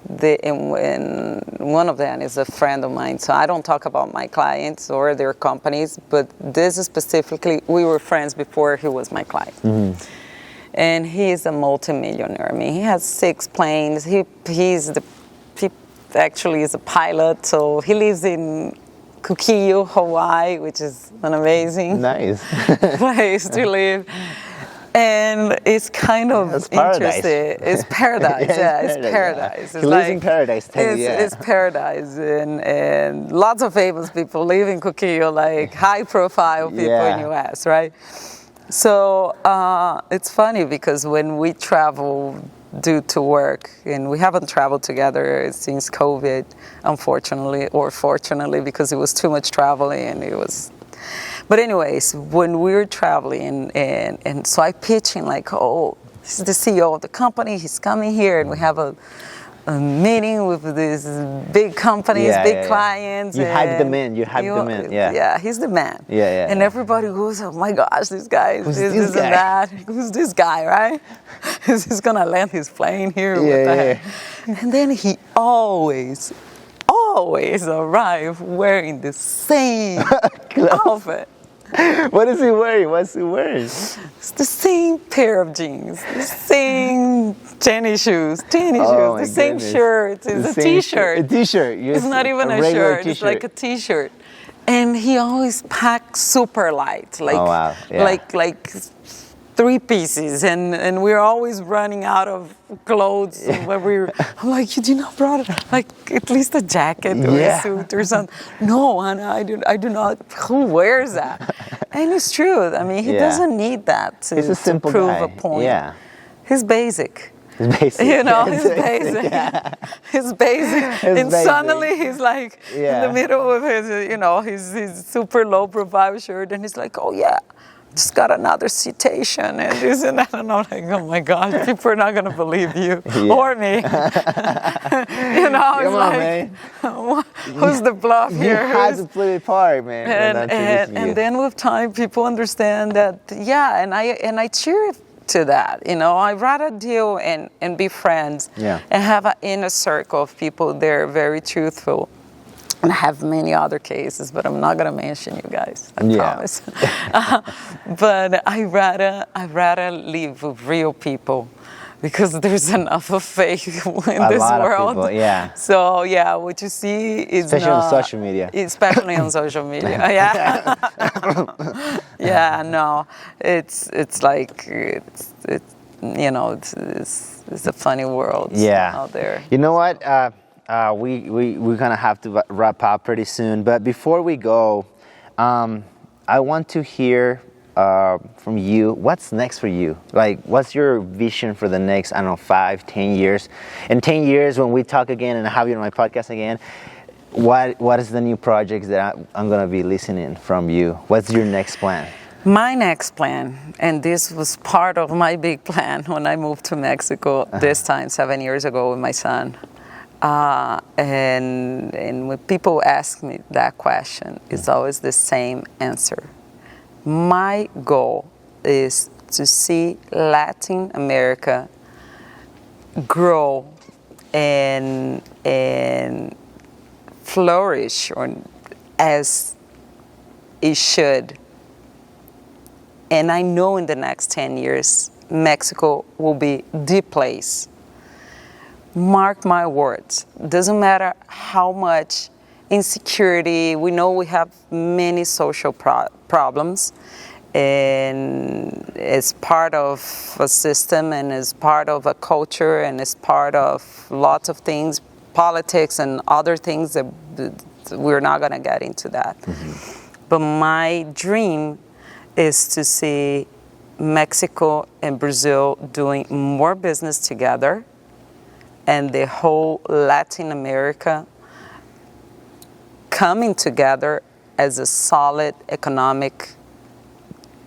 and one of them is a friend of mine, so I don't talk about my clients or their companies, but this is specifically, we were friends before he was my client. And he is a multimillionaire. I mean, he has 6 planes. He actually is a pilot, so he lives in Kukiu, Hawaii, which is an amazing place to live. And it's kind of interesting. It's paradise. It's paradise. He lives in paradise. It's paradise. And lots of famous people live in Kukiu, like high-profile people in the U.S., right? So it's funny because when we travel due to work, and we haven't traveled together since COVID, unfortunately, or fortunately, because it was too much traveling and it was... But anyways, when we were traveling, and so I pitch him like, oh, this is the CEO of the company, he's coming here, and we have a meeting with these big companies, big clients. You hype them in, Yeah, he's the man. And everybody goes, oh my gosh, this guy is this and that. Who's this guy, right? Is he gonna land his plane here? What the heck? And then he always arrive wearing the same outfit. What is he wearing? What's he wearing? It's the same pair of jeans, the same tennis shoes, the same shirt. It's a T-shirt. A T-shirt. It's not even a shirt. It's like a T-shirt. And he always packs super light, like 3 pieces, and we're always running out of clothes. I'm like, you did not brought like at least a jacket or a suit or something. No, Ana, I do not. Who wears that? And it's true. I mean, he doesn't need that to prove a point. Yeah, he's basic. He's basic. He's basic. He's basic. And suddenly he's like in the middle of his super low profile shirt, and he's like, oh yeah, just got another citation and this and that. And I'm like, oh my gosh, people are not going to believe you or me. Come on, man. Who's the bluff here? You have to play a part, man. And then with time, people understand that, and I cheer to that. I'd rather deal and be friends and have an inner circle of people that are very truthful. And I have many other cases, but I'm not going to mention you guys, I promise. But I'd rather live with real people, because there's enough of fake in this world. Of people, So what you see is especially on social media. Especially on social media, it's like it's a funny world out there. You know what? We're gonna have to wrap up pretty soon. But before we go, I want to hear from you, what's next for you? Like, what's your vision for the next, 5, 10 years? In 10 years, when we talk again and I have you on my podcast again, what is the new projects that I'm going to be listening from you? What's your next plan? My next plan, and this was part of my big plan when I moved to Mexico this time 7 years ago with my son. And when people ask me that question, it's always the same answer. My goal is to see Latin America grow and flourish as it should. And I know in the next 10 years, Mexico will be the place. Mark my words. Doesn't matter how much insecurity, we know we have many social problems, and it's part of a system and it's part of a culture and it's part of lots of things, politics and other things that we're not going to get into that. But my dream is to see Mexico and Brazil doing more business together, and the whole Latin America coming together as a solid economic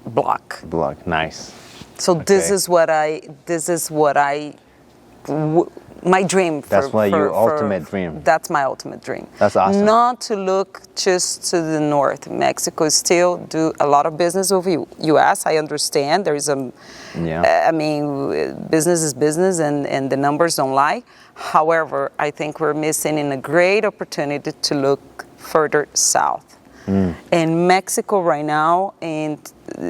block. Nice. So this is my dream. That's your ultimate dream. That's my ultimate dream. That's awesome. Not to look just to the north. Mexico still do a lot of business with U.S. I understand there is business is business, and the numbers don't lie. However, I think we're missing a great opportunity to look further south. And Mexico right now, and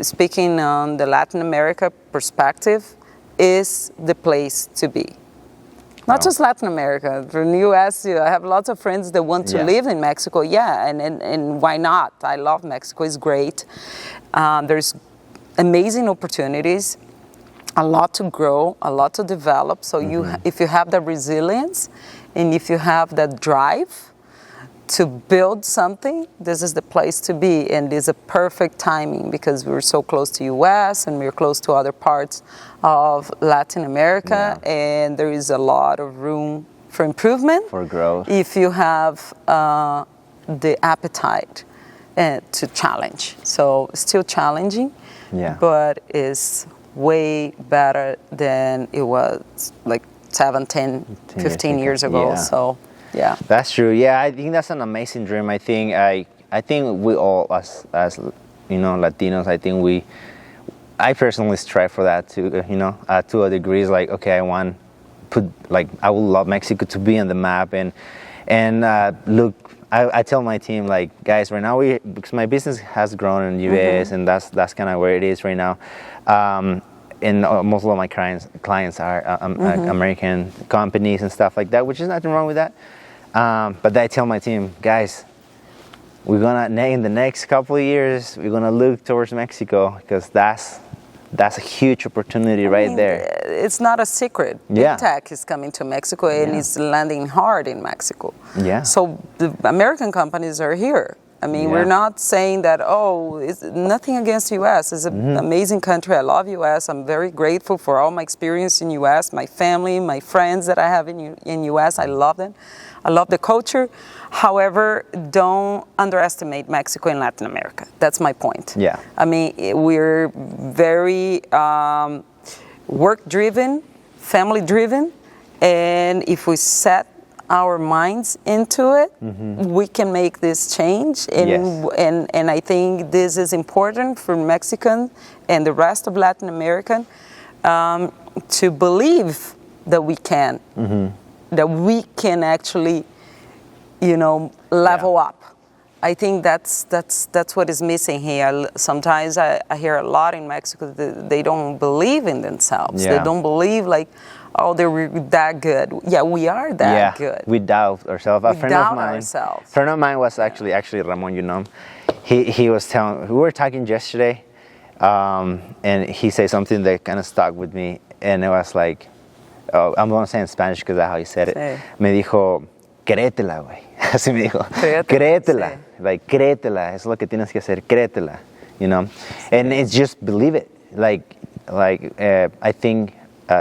speaking on the Latin America perspective, is the place to be. Not just Latin America. From the U.S., I have lots of friends that want to live in Mexico. And why not? I love Mexico. It's great. There's amazing opportunities, a lot to grow, a lot to develop. So if you have the resilience and if you have that drive to build something, this is the place to be, and it's a perfect timing because we're so close to U.S. and we're close to other parts of Latin America, and there is a lot of room for improvement, for growth, if you have the appetite to challenge. So still challenging, but it's way better than it was like 7, 10, 15 years ago. So. Yeah, that's true. Yeah, I think that's an amazing dream. I think we all, as Latinos, I personally strive for that too. To a degree, like, okay, I would love Mexico to be on the map, and look, I tell my team, like, guys, right now because my business has grown in the U.S. and that's kind of where it is right now. And most of my clients are American companies and stuff like that, which is nothing wrong with that. But I tell my team, guys, we're gonna, in the next couple of years, we're gonna look towards Mexico, because that's a huge opportunity there. It's not a secret. Big tech is coming to Mexico and it's landing hard in Mexico. So the American companies are here. We're not saying that, it's nothing against U.S. It's an amazing country. I love U.S. I'm very grateful for all my experience in U.S., my family, my friends that I have in U.S. I love them. I love the culture. However, don't underestimate Mexico and Latin America. That's my point. We're very work-driven, family-driven, and if we set our minds into it, we can make this change, and I think this is important for Mexicans and the rest of Latin America to believe that we can, that we can actually, level up. I think that's what is missing here. Sometimes I hear a lot in Mexico that they don't believe in themselves. Yeah. They don't believe they're that good. Yeah, we are that good. We doubt ourselves. A friend of mine was actually Ramon. He was telling. We were talking yesterday, and he said something that kind of stuck with me, and it was like, I'm going to say in Spanish because that's how he said it. Sí. Me dijo, créetela, güey. Así me dijo. Créetela. Sí. Like, créetela. Es lo que tienes que hacer. Créetela. And it's just believe it. I think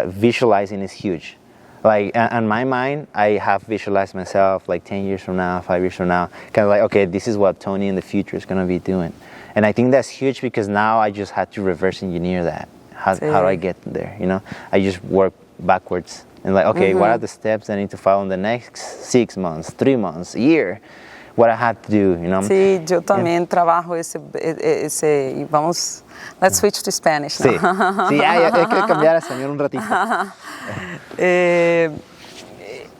visualizing is huge. Like, in my mind, I have visualized myself 10 years from now, 5 years from now. Kind of like, okay, this is what Tony in the future is going to be doing. And I think that's huge because now I just had to reverse engineer that. How do I get there? I just work backwards. And okay, what are the steps I need to follow in the next 6 months, 3 months, a year? What I have to do, Sí, yo también trabajo ese y vamos, let's switch to Spanish now. Sí, hay que cambiar a español un ratito.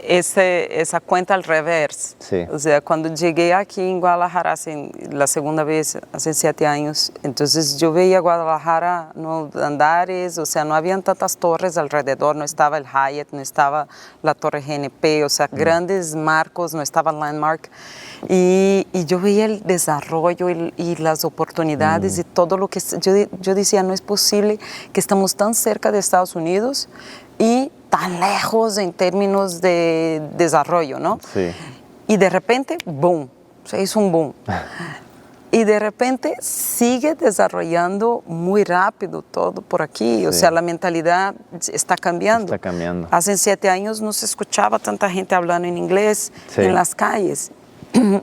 Esa cuenta al revés. Sí. O sea, cuando llegué aquí en Guadalajara la segunda vez, hace 7 años, entonces yo veía Guadalajara, no andares, o sea, no habían tantas torres alrededor, no estaba el Hyatt, no estaba la Torre GNP, o sea, grandes marcos, no estaba el Landmark. Y yo veía el desarrollo y las oportunidades y todo lo que... Yo decía, no es posible que estamos tan cerca de Estados Unidos y tan lejos en términos de desarrollo, ¿no? Sí. Y de repente, boom, se hizo un boom. Y de repente sigue desarrollando muy rápido todo por aquí. Sí. O sea, la mentalidad está cambiando. Está cambiando. Hace 7 años no se escuchaba tanta gente hablando en inglés en las calles.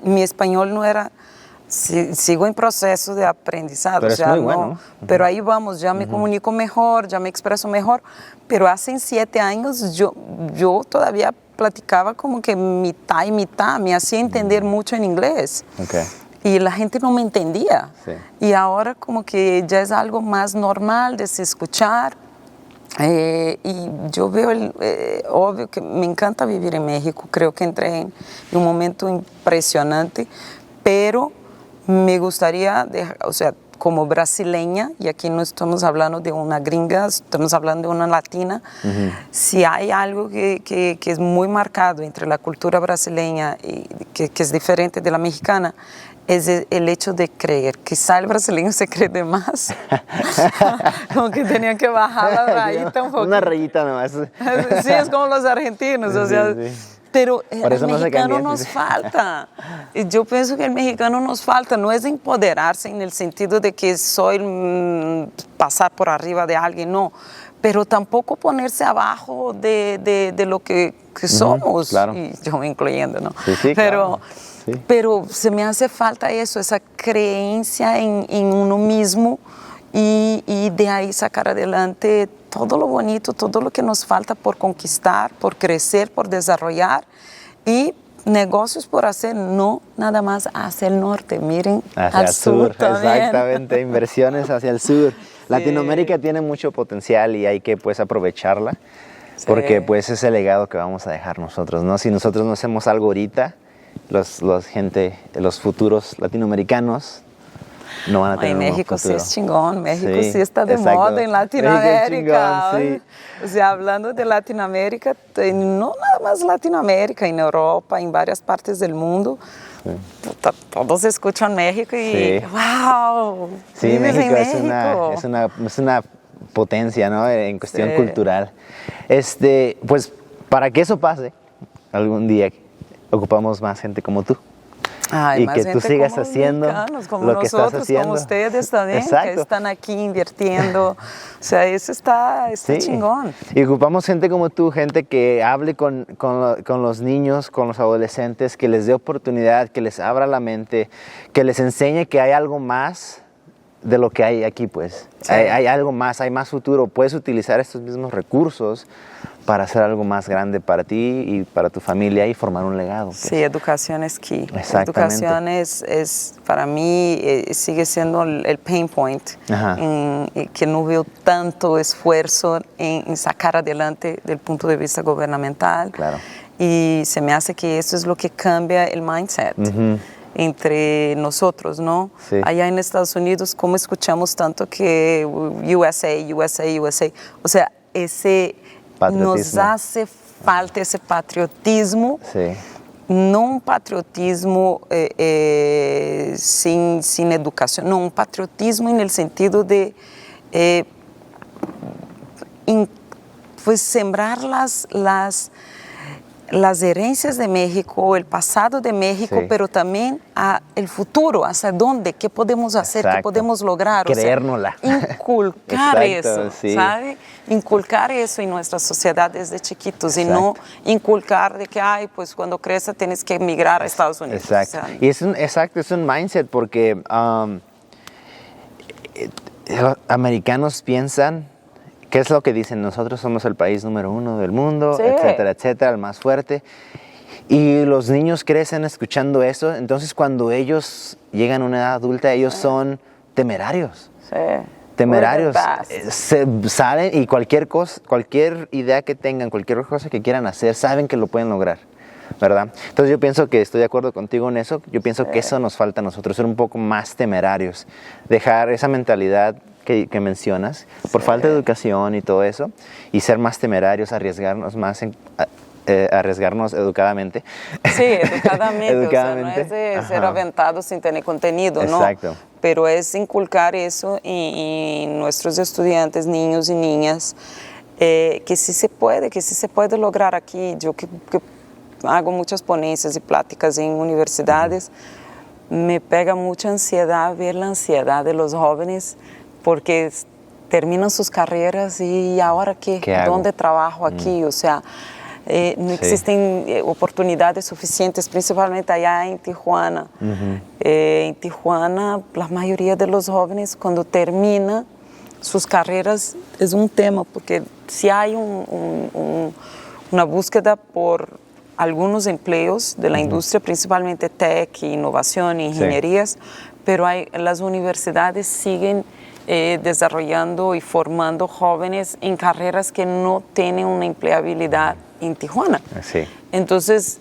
Mi español no era... Sigo en proceso de aprendizado. Pero o sea, es muy bueno. Pero ahí vamos, ya me comunico mejor, ya me expreso mejor. Pero hace 7 años yo todavía platicaba como que mitad y mitad, me hacía entender mucho en inglés. Okay. Y la gente no me entendía. Sí. Y ahora como que ya es algo más normal de se escuchar. Y yo veo, obvio que me encanta vivir en México, creo que entré en un momento impresionante, pero me gustaría, o sea, como brasileña, y aquí no estamos hablando de una gringa, estamos hablando de una latina, si hay algo que es muy marcado entre la cultura brasileña y que es diferente de la mexicana, es el hecho de creer. Quizá el brasileño se cree de más. Como que tenían que bajar la rayita un poco. Una rayita nomás. Sí, es como los argentinos, o sea... Sí. Pero al mexicano nos falta. Yo pienso que el mexicano nos falta. No es empoderarse en el sentido de que soy pasar por arriba de alguien, no. Pero tampoco ponerse abajo de lo que somos. Claro. Y yo incluyendo, ¿no? Sí, pero, claro. Sí. Pero se me hace falta eso, esa creencia en uno mismo y de ahí sacar adelante todo lo bonito, todo lo que nos falta por conquistar, por crecer, por desarrollar y negocios por hacer, no nada más hacia el norte, miren hacia al el sur también. Exactamente, inversiones hacia el sur. Sí. Latinoamérica tiene mucho potencial y hay que aprovecharla porque es el legado que vamos a dejar nosotros, ¿no? Si nosotros no hacemos algo ahorita, los futuros latinoamericanos no van a tener México sí es chingón, México sí está de exacto. moda en Latinoamérica. Chingón, sí. O sea, hablando de Latinoamérica, no nada más Latinoamérica, en Europa, en varias partes del mundo, todos escuchan México y ¡wow! Sí, México es una potencia, ¿no? En cuestión cultural. Pues para que eso pase, algún día ocupamos más gente como tú. Ay, y que tú sigas haciendo como lo que nosotros, estás haciendo. como ustedes también, que están aquí invirtiendo. O sea, eso está chingón. Y ocupamos gente como tú, gente que hable con los niños, con los adolescentes, que les dé oportunidad, que les abra la mente, que les enseñe que hay algo más de lo que hay aquí, pues. Sí. Hay algo más, hay más futuro. Puedes utilizar estos mismos recursos para hacer algo más grande para ti y para tu familia y formar un legado. Pues. Sí, educación es key. Exactamente. Educación es para mí, sigue siendo el pain point, que no veo tanto esfuerzo en sacar adelante del punto de vista gubernamental. Claro. Y se me hace que eso es lo que cambia el mindset. Entre nosotros, ¿no? Sí. Allá en Estados Unidos, como escuchamos tanto que USA, USA, USA, o sea, nos hace falta ese patriotismo, sí. No un patriotismo sin educación, no, un patriotismo en el sentido de pues sembrar las herencias de México, el pasado de México, sí. Pero también el futuro, hacia dónde, qué podemos hacer, exacto. Qué podemos lograr. Creérnosla. O sea, inculcar exacto, eso, sí. ¿sabe? Inculcar eso en nuestra sociedad desde chiquitos exacto. Y no inculcar de que, ay, pues cuando crezca tienes que emigrar a Estados Unidos. Exacto. O sea, y es un mindset porque los americanos piensan, ¿qué es lo que dicen? Nosotros somos el país número 1 del mundo, sí. Etcétera, etcétera, el más fuerte. Y los niños crecen escuchando eso, entonces cuando ellos llegan a una edad adulta, ellos son temerarios. Sí. Temerarios. Se salen y cualquier idea que tengan, cualquier cosa que quieran hacer, saben que lo pueden lograr, ¿verdad? Entonces yo pienso que estoy de acuerdo contigo en eso. Yo pienso que eso nos falta a nosotros, ser un poco más temerarios. Dejar esa mentalidad que mencionas, por falta de educación y todo eso, y ser más temerarios, arriesgarnos más arriesgarnos educadamente. Sí, educadamente. O sea, no es de ser aventados sin tener contenido, exacto. ¿no? Pero es inculcar eso en nuestros estudiantes, niños y niñas, que sí se puede lograr aquí. Yo que hago muchas ponencias y pláticas en universidades, me pega mucha ansiedad ver la ansiedad de los jóvenes, porque terminan sus carreras y ¿ahora qué? ¿Dónde trabajo aquí? O sea, no existen oportunidades suficientes, principalmente allá en Tijuana. En Tijuana, la mayoría de los jóvenes cuando termina sus carreras es un tema, porque si hay una búsqueda por algunos empleos de la industria, principalmente tech, innovación, ingenierías, pero las universidades siguen desarrollando y formando jóvenes en carreras que no tienen una empleabilidad en Tijuana. Sí. Entonces,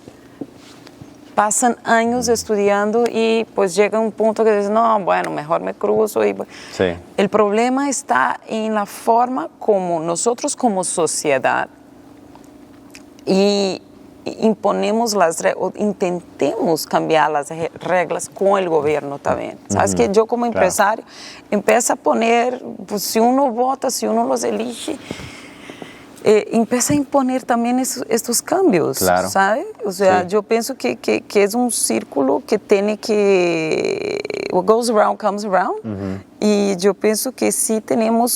pasan años estudiando y pues llega un punto que dices, no, bueno, mejor me cruzo. Sí. El problema está en la forma como nosotros como sociedad imponemos las reglas, o intentemos cambiar las reglas con el gobierno también. Sabes que yo como empresario empiezo a poner, pues si uno vota, si uno los elige, empieza a imponer también estos cambios, ¿sabes? O sea, yo pienso que es un círculo que tiene que, what goes around comes around, y yo pienso que sí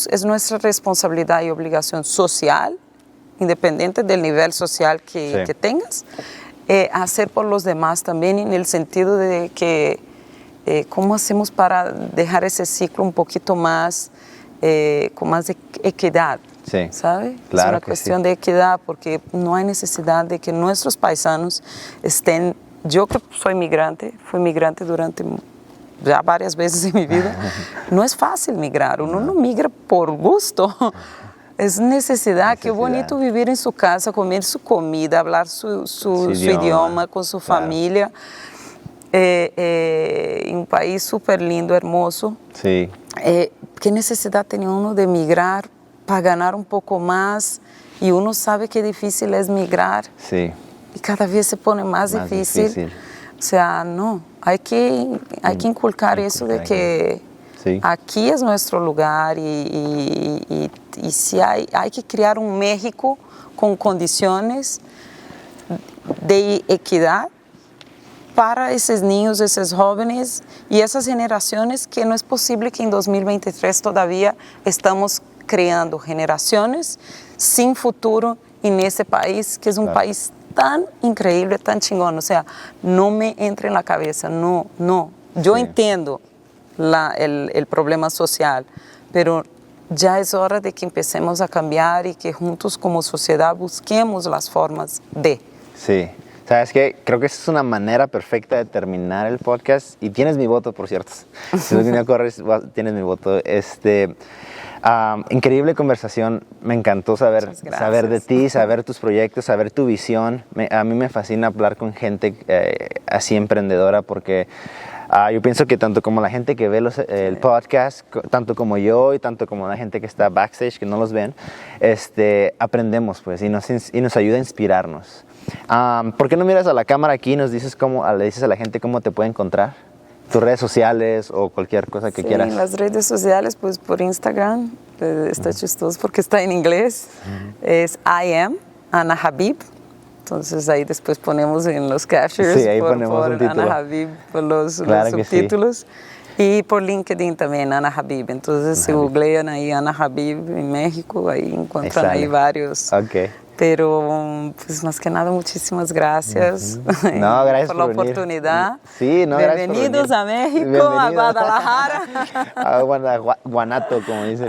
es nuestra responsabilidad y obligación social, independiente del nivel social que tengas, hacer por los demás también, en el sentido de que cómo hacemos para dejar ese ciclo un poquito más, con más equidad, ¿sabe? Claro, es una cuestión de equidad, porque no hay necesidad de que nuestros paisanos estén, yo que fui migrante durante ya varias veces en mi vida, no es fácil migrar, uno no migra por gusto. Es necesidad, qué bonito vivir en su casa, comer su comida, hablar su idioma con su familia. En un país súper lindo, hermoso. Sí. ¿Qué necesidad tiene uno de migrar para ganar un poco más? Y uno sabe qué difícil es migrar. Sí. Y cada vez se pone más difícil. O sea, no, hay que inculcar eso de que aquí es nuestro lugar y si hay que crear un México con condiciones de equidad para esos niños, esos jóvenes y esas generaciones, que no es posible que en 2023 todavía estamos creando generaciones sin futuro en ese país, que es un país tan increíble, tan chingón. O sea, no me entre en la cabeza, no. Yo entiendo el problema social, pero ya es hora de que empecemos a cambiar y que juntos como sociedad busquemos las formas de. Sí. ¿Sabes qué? Creo que esa es una manera perfecta de terminar el podcast. Y tienes mi voto, por cierto. Si no corres, tienes mi voto. Increíble conversación. Me encantó saber de ti, saber tus proyectos, saber tu visión. A mí me fascina hablar con gente así emprendedora porque yo pienso que tanto como la gente que ve el podcast, tanto como yo y tanto como la gente que está backstage, que no los ven, aprendemos pues y nos ayuda a inspirarnos. ¿Por qué no miras a la cámara aquí y nos dices le dices a la gente cómo te puede encontrar? Tus redes sociales o cualquier cosa que quieras. En las redes sociales, pues por Instagram, está chistoso porque está en inglés, es I am Ana Habib. Entonces ahí después ponemos en los captures por Ana Habib, por los subtítulos. Sí. Y por LinkedIn también, Ana Habib. Entonces si googlean ahí Ana Habib en México, ahí encuentran ahí varios. Okay. Pero, pues más que nada, muchísimas gracias, no, gracias por la oportunidad. Sí, no, bienvenidos a México, a Guadalajara. A Guanato, como dicen.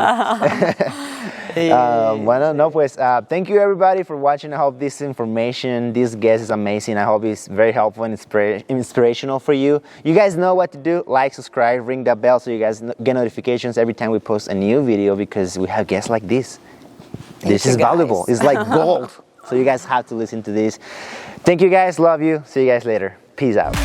Bueno, no, pues, thank you everybody for watching. I hope this information, this guest is amazing. I hope it's very helpful and inspirational for you. You guys know what to do. Like, subscribe, ring the bell so you guys get notifications every time we post a new video because we have guests like this. This is valuable. It's like gold. So you guys have to listen to this. Thank you guys. Love you. See you guys later. Peace out.